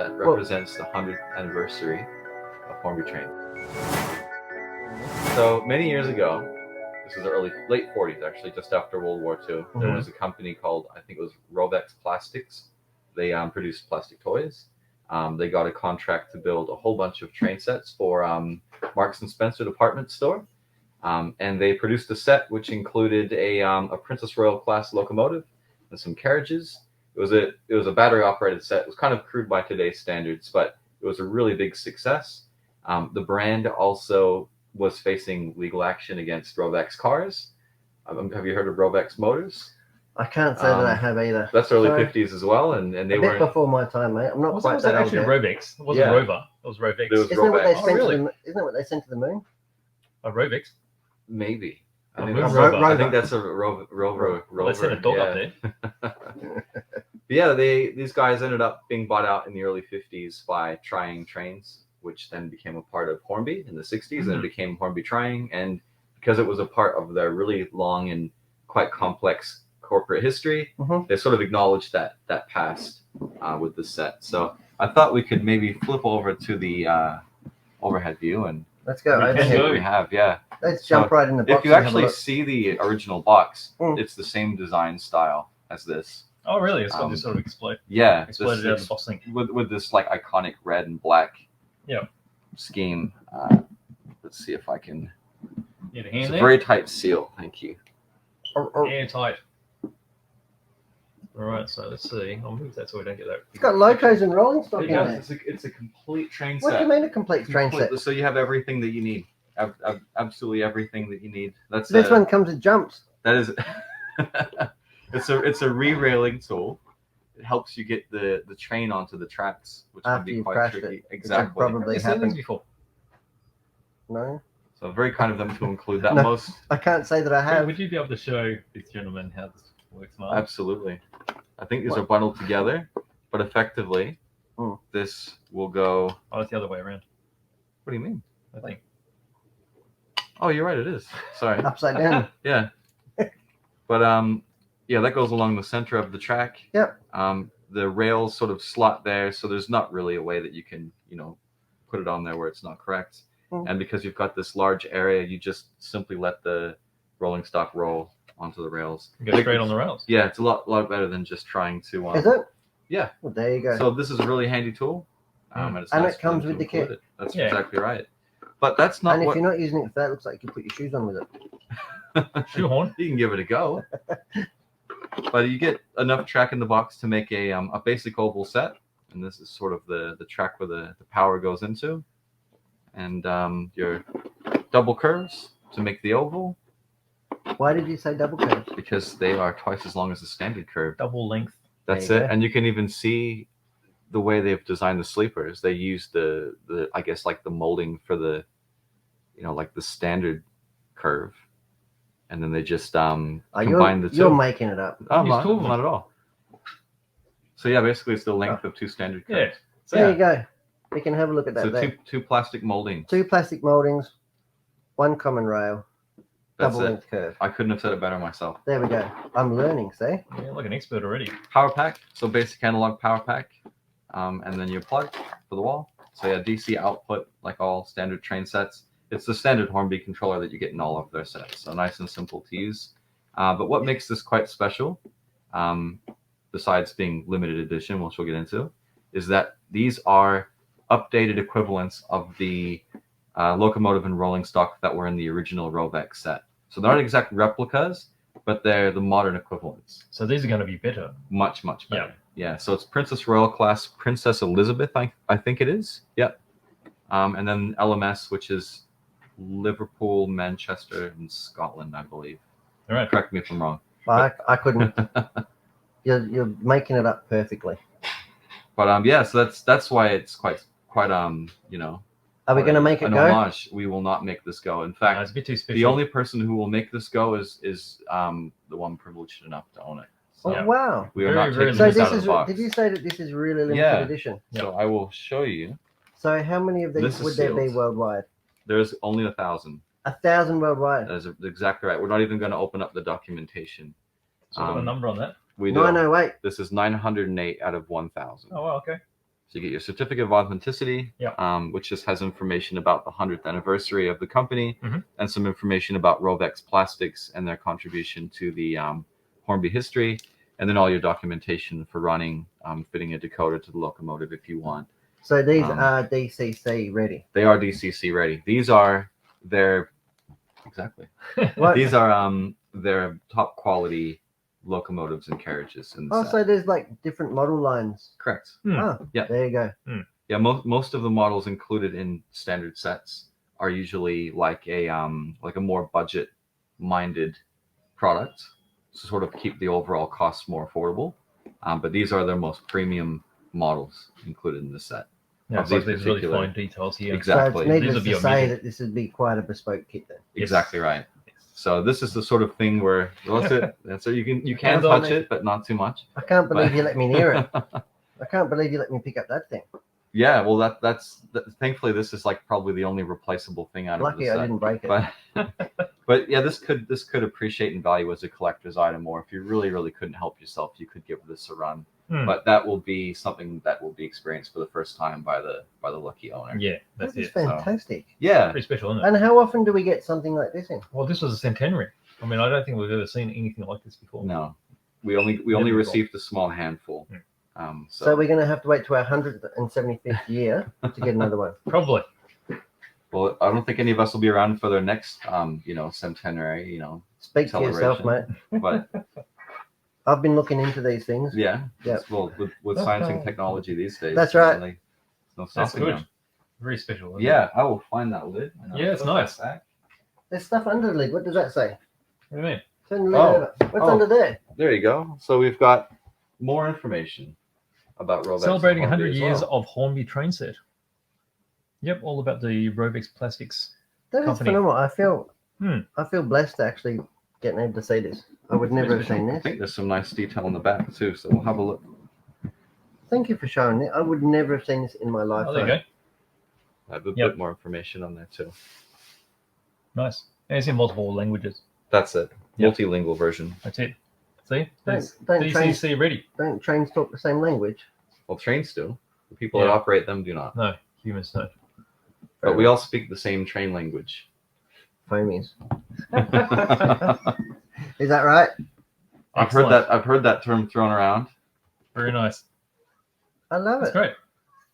that represents the 100th anniversary of Hornby Train. So many years ago, this is late 40s actually, just after World War II, there was a company called, I think it was Rovex Plastics. They produced plastic toys. They got a contract to build a whole bunch of train sets for Marks and Spencer department store. And they produced a set which included a Princess Royal class locomotive and some carriages. It was a battery operated set. It was kind of crude by today's standards, but it was a really big success. The brand also was facing legal action against Rovex cars. Have you heard of Rovex Motors? I can't say that I have either. That's early 50s as well, and they were before my time, mate. I'm not quite that old. Actually, Rovex. It wasn't Rover. It was Rovex. It was Isn't it what they Rovex. sent to the? Isn't it what they sent to the moon? A Rovex. Maybe. I think that's a rover. They sent a dog up there. Yeah, these guys ended up being bought out in the early 50s by Trying Trains, which then became a part of Hornby in the 60s, and it became Hornby Trying. And because it was a part of their really long and quite complex corporate history, they sort of acknowledged that past with the set. So I thought we could maybe flip over to the overhead view and let's go. what we have. Let's jump right in the box. If you actually see the original box, it's the same design style as this. Oh, really? It's got this sort of exploded out of the box thing. With this like iconic red and black scheme. Let's see if I can. Need a It's hand a there? very tight seal. Thank you. Airtight. All right, so let's see. I'll move that so we don't get that. It's got locos and rolling stock in there. It's a complete train set. What do you mean a complete train set? So you have everything that you need. Absolutely everything that you need. This one comes with jumps. That is. It's a re-railing tool. It helps you get the train onto the tracks, which can be quite tricky. Exactly. Probably happened before. No. So very kind of them to include that. No, I can't say that I have. Would you be able to show these gentlemen how this works, Mark? Absolutely. I think these are bundled together, but effectively, this will go. Oh, it's the other way around. What do you mean? I think. Oh, you're right. It is. Sorry. Upside down. Yeah. But yeah, that goes along the center of the track. Yep. The rails sort of slot there, so there's not really a way that you can, put it on there where it's not correct. And because you've got this large area, you just simply let the rolling stock roll onto the rails. You go straight on the rails. Yeah, it's a lot better than just trying to. Is it? Yeah. Well, there you go. So this is a really handy tool, and it comes with the kit. That's exactly right. But that's not. And if you're not using it for that, it looks like you can put your shoes on with it. Shoehorn. You can give it a go. But you get enough track in the box to make a basic oval set, and this is sort of the track where the power goes into, and your double curves to make the oval. Why did you say double curves? Because they are twice as long as the standard curve. Double length. That's it. And you can even see the way they've designed the sleepers. They use the I guess like the molding for the, like the standard curve. And then they just combine the two. You're making it up. Oh, not at all. So yeah, basically it's the length of two standard curves. Yeah. So, there you go. We can have a look at that. So two plastic moldings. Two plastic moldings, one common rail, That's double it. length curve. I couldn't have said it better myself. There we go. I'm learning, see? Yeah, like an expert already. Power pack. So basic analog power pack. And then your plug for the wall. So yeah, DC output like all standard train sets. It's the standard Hornby controller that you get in all of their sets. So nice and simple to use. But what makes this quite special, besides being limited edition, which we'll get into, is that these are updated equivalents of the locomotive and rolling stock that were in the original Rovex set. So they're not exact replicas, but they're the modern equivalents. So these are going to be better. Much better. Yeah. So it's Princess Royal class Princess Elizabeth, I think it is. Yep. And then LMS, which is Liverpool, Manchester, and Scotland, I believe. All right. Correct me if I'm wrong. I couldn't. You're making it up perfectly. But yeah, so that's why it's quite Are we going to make it an go? homage. We will not make this go. In fact, it's a bit too special. the only person who will make this go is the one privileged enough to own it. So Oh, wow. we are not taking So this this out of is. the box. Did you say that this is really limited edition? So I will show you. So how many of This these is would there be sealed. worldwide? There's only 1,000. 1,000 worldwide. That is exactly right. We're not even going to open up the documentation. So got a number on that. We do. 908. This is 908 out of 1,000. Oh, well, okay. So you get your certificate of authenticity, which just has information about the 100th anniversary of the company and some information about Rovex Plastics and their contribution to the Hornby history, and then all your documentation for running, fitting a decoder to the locomotive if you want. So these are DCC ready. They are DCC ready. These are their These are their top quality locomotives and carriages in the set. So there's like different model lines. Correct. Oh, Yeah. There you go. Yeah, most of the models included in standard sets are usually like a more budget minded product to sort of keep the overall costs more affordable. But these are their most premium models included in the set. Yeah, it's like these really fine details here. Exactly. So it's needless to say that this would be quite a bespoke kit then. Exactly right. So this is the sort of thing where that's it. You can touch it, but not too much. I can't believe you let me near it. I can't believe you let me pick up that thing. Yeah, well, that's thankfully this is like probably the only replaceable thing out of the set. Lucky I didn't break it. But yeah, this could appreciate in value as a collector's item, or if you really couldn't help yourself, you could give this a run. But that will be something that will be experienced for the first time by the lucky owner. Yeah, that's That is it. fantastic. So, yeah, Pretty special, isn't it? And how often do we get something like this in? Well, this was a centenary. I mean, I don't think we've ever seen anything like this before. no, we only received a small handful. So we're going to have to wait to our 175th year to get another one. Probably. Well, I don't think any of us will be around for their next centenary. Speak for yourself, mate. But I've been looking into these things. yeah, Yep. well, with science and technology these days, That's right. there's no That's stopping good. them. Very special. Isn't Yeah, I will find that lid. and I'll Yeah, it's put that nice. back. There's stuff under the lid. What does that say? It? What do you mean? Turn the lid Oh. over. What's Oh. under there? There you go. So we've got more information about Rovex. Celebrating and Hornby 100 as years well. of Hornby train set. Yep, all about the Rovex Plastics. That is Company. phenomenal. I feel blessed to actually get able to see this. I would never have seen I this. think there's some nice detail in the back too, so we'll have a look. Thank you for showing it. I would never have seen this in my life. Oh, there you go. I have a Yep. bit more information on there too. Nice. And it's in multiple languages. That's it. Yep. Multilingual version. That's it. See? That's Don't DCC ready. Don't trains talk the same language? Well, trains do. The people that Yeah. operate them do not. No, humans don't. But we all speak the same train language. Foamies. Is that right? I've heard that term thrown around. Very nice. I love That's it. great.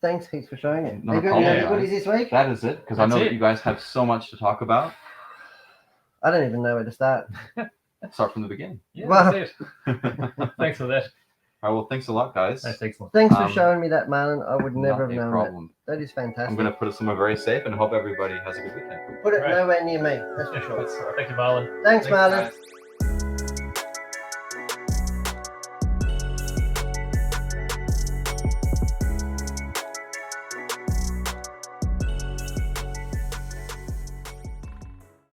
Thanks heaps for showing it. No You got problem, any other guys. goodies this week? That is it, because I That's know it. that you guys have so much to talk about. I don't even know where to start. Start from the beginning. Yeah, Wow. that's it. Thanks for that. All right, well, thanks a lot, guys. That's excellent. Thanks for Um, showing me that, Marlon. I would never Not have a known problem. that. That is fantastic. I'm going to put it somewhere very safe and hope everybody has a good weekend. Put it Right. nowhere near me. That's for sure. Thank you, Marlon. Thanks, Marlon. guys.